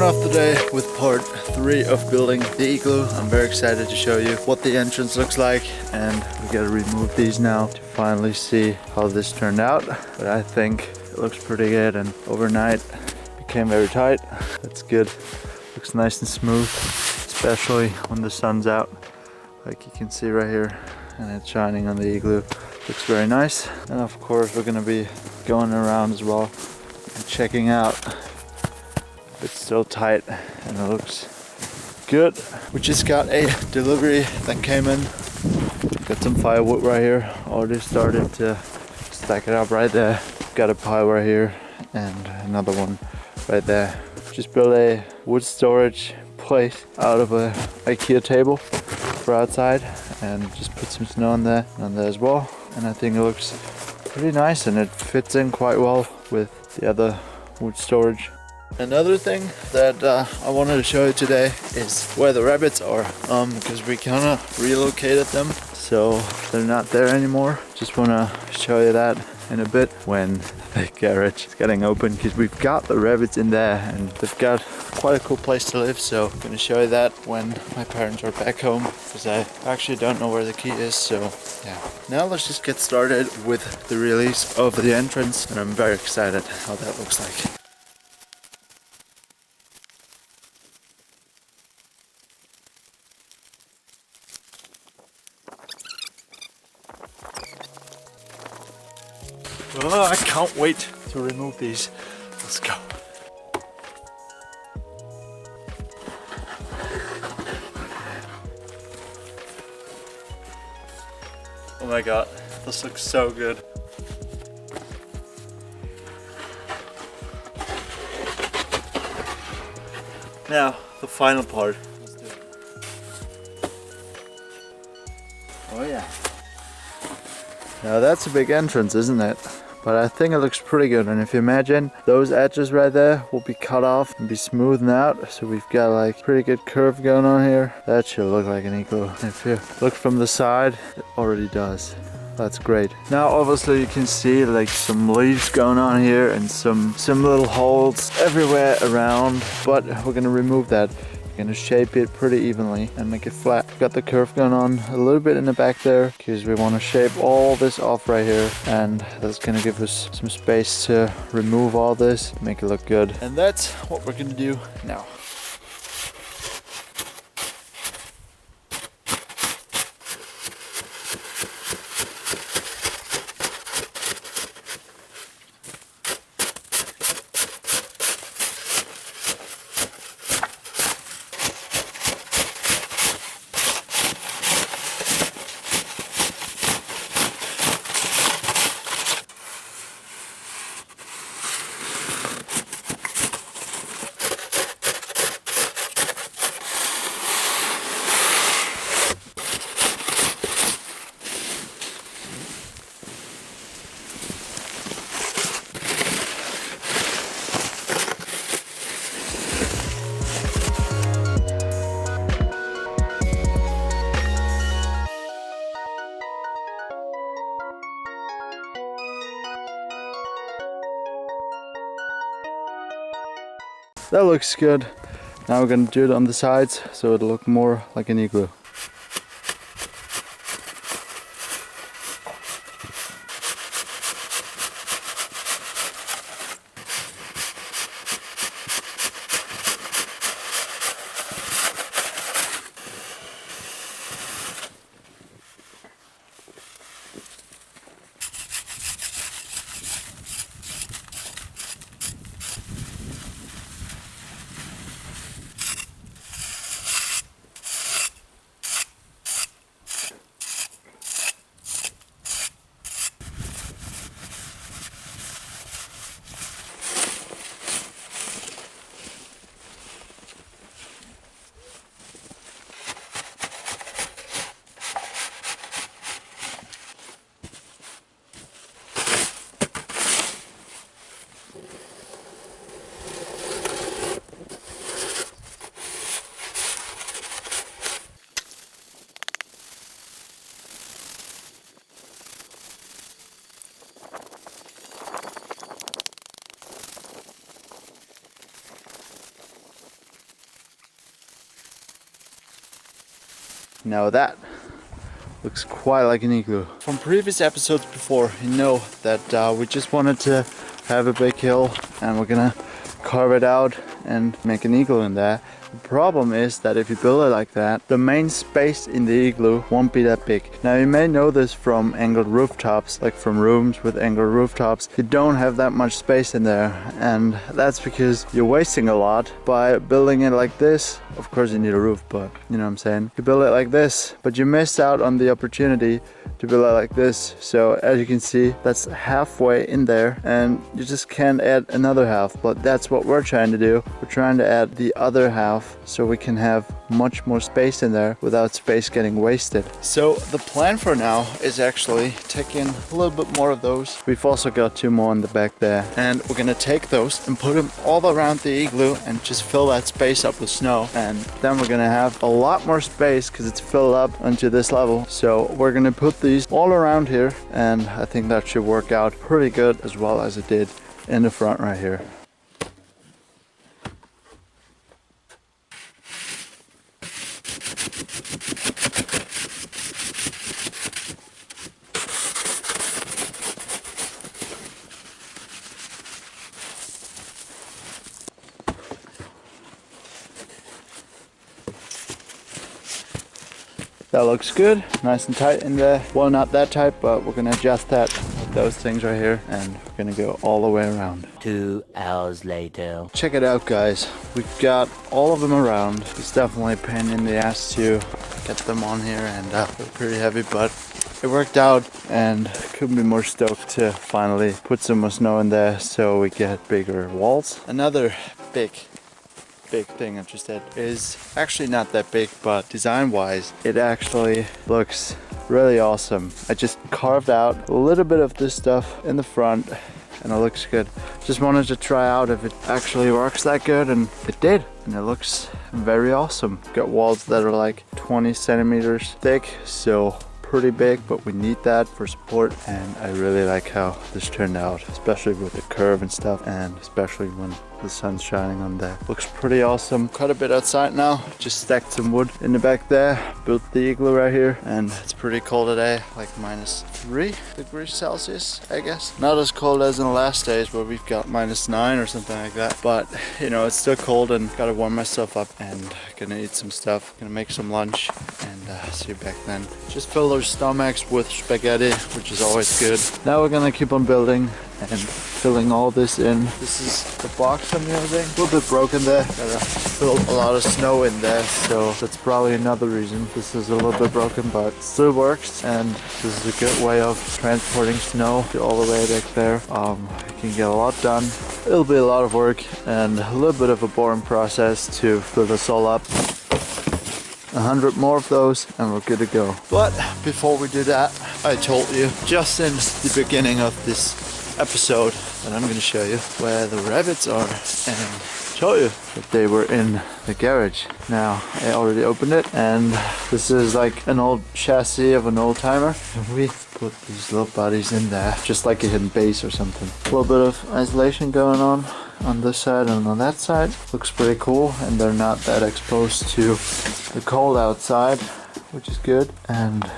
starting off the day with part 3 of building the igloo. I'm very excited to show you what the entrance looks like, and we gotta remove these now to finally see how this turned out. But I think it looks pretty good, and overnight became very tight. That's good. Looks nice and smooth, especially when the sun's out, like you can see right here, and it's shining on the igloo. Looks very nice. And of course we're gonna be going around as well and checking out if it's still tight, and it looks good. We just got a delivery that came in. Got some firewood right here. Already started to stack it up right there. Got a pile right here and another one right there. Just built a wood storage place out of a IKEA table for outside, and just put some snow on there as well. And I think it looks pretty nice, and it fits in quite well with the other wood storage. Another thing that I wanted to show you today is where the rabbits are, because we kind of relocated them, so they're not there anymore. Just want to show you that in a bit when the garage is getting open, because we've got the rabbits in there and they've got quite a cool place to live. So I'm going to show you that when my parents are back home, because I actually don't know where the key is. So yeah, now let's just get started with the release of the entrance, and I'm very excited how that looks like. Oh, I can't wait to remove these. Let's go. Oh my god, this looks so good. Now, the final part. Let's do it. Oh yeah. Now that's a big entrance, isn't it? But I think it looks pretty good, and if you imagine, those edges right there will be cut off and be smoothed out, so we've got like pretty good curve going on here. That should look like an igloo. If you look from the side, it already does. That's great. Now obviously you can see like some leaves going on here and some little holes everywhere around, but we're gonna remove that. We're gonna shape it pretty evenly and make it flat. Got the curve going on a little bit in the back there, because we want to shape all this off right here, and that's gonna give us some space to remove all this, make it look good. And that's what we're gonna do now. That looks good. Now we're gonna do it on the sides so it'll look more like an igloo. Now that looks quite like an igloo. From previous episodes before, you know that we just wanted to have a big hill and we're gonna carve it out and make an igloo in there. The problem is that if you build it like that, the main space in the igloo won't be that big. Now you may know this from angled rooftops, like from rooms with angled rooftops. You don't have that much space in there, and that's because you're wasting a lot by building it like this. Of course you need a roof, but you know what I'm saying. You build it like this, but you missed out on the opportunity to build it like this. So as you can see, that's halfway in there and you just can't add another half, but that's what we're trying to do. We're trying to add the other half so we can have much more space in there without space getting wasted. So the plan for now is actually take in a little bit more of those. We've also got 2 more in the back there, and we're gonna take those and put them all around the igloo and just fill that space up with snow. And then we're gonna have a lot more space because it's filled up onto this level. So we're gonna put these all around here, and I think that should work out pretty good, as well as it did in the front right here. That looks good, nice and tight in there. Well, not that tight, but we're gonna adjust that with those things right here, and we're gonna go all the way around. 2 hours later. Check it out, guys. We've got all of them around. It's definitely a pain in the ass to get them on here, and they're pretty heavy, but it worked out, and couldn't be more stoked to finally put some more snow in there so we get bigger walls. Another big thing I just did is actually not that big, but design wise it actually looks really awesome. I just carved out a little bit of this stuff in the front and it looks good. Just wanted to try out if it actually works that good, and it did, and it looks very awesome. Got walls that are like 20 centimeters thick, so pretty big, but we need that for support, and I really like how this turned out, especially with the curve and stuff, and especially when the sun's shining on there. Looks pretty awesome. Quite a bit outside now. Just stacked some wood in the back there, built the igloo right here, and it's pretty cold today, like -3 degrees Celsius, I guess. Not as cold as in the last days where we've got -9 or something like that, but you know, it's still cold, and gotta warm myself up, and gonna eat some stuff, gonna make some lunch, and see you back then. Just fill our stomachs with spaghetti, which is always good. Now we're gonna keep on building and filling all this in. This is the box I'm using. A little bit broken there. Gotta fill a lot of snow in there, so that's probably another reason this is a little bit broken, but it still works, and this is a good way of transporting snow to all the way back there. You can get a lot done. It'll be a lot of work and a little bit of a boring process to fill this all up. 100 more of those and we're good to go. But before we do that, I told you just in the beginning of this episode that I'm going to show you where the rabbits are, and show you that they were in the garage. Now I already opened it, and this is like an old chassis of an old timer, and we put these little buddies in there just like a hidden base or something. A little bit of isolation going on this side and on that side. Looks pretty cool, and they're not that exposed to the cold outside, which is good. And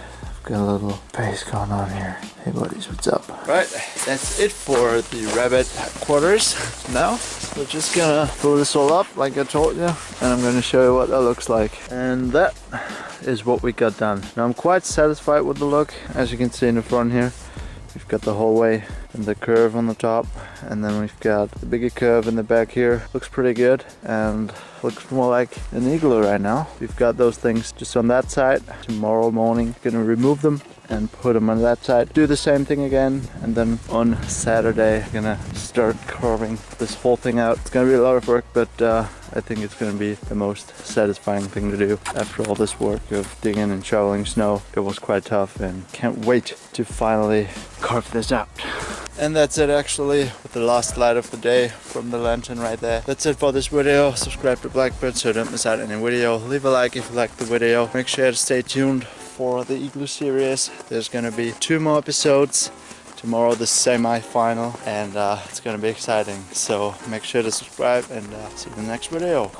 got a little base going on here. Hey buddies, what's up? Right, that's it for the rabbit quarters. Now we're just gonna fill this all up like I told you, and I'm gonna show you what that looks like. And that is what we got done. Now I'm quite satisfied with the look. As you can see in the front here, we've got the hallway and the curve on the top, and then we've got the bigger curve in the back here. Looks pretty good, and looks more like an igloo right now. We've got those things just on that side. Tomorrow morning, gonna remove them and put them on that side. Do the same thing again, and then on Saturday, gonna start carving this whole thing out. It's gonna be a lot of work, but I think it's gonna be the most satisfying thing to do. After all this work of digging and shoveling snow, it was quite tough, and can't wait to finally carve this out. And that's it actually, with the last light of the day from the lantern right there. That's it for this video. Subscribe to Blackbird so you don't miss out any video. Leave a like if you liked the video. Make sure to stay tuned for the igloo series. There's gonna be 2 more episodes. Tomorrow the semi-final, and it's gonna be exciting. So make sure to subscribe, and see you in the next video.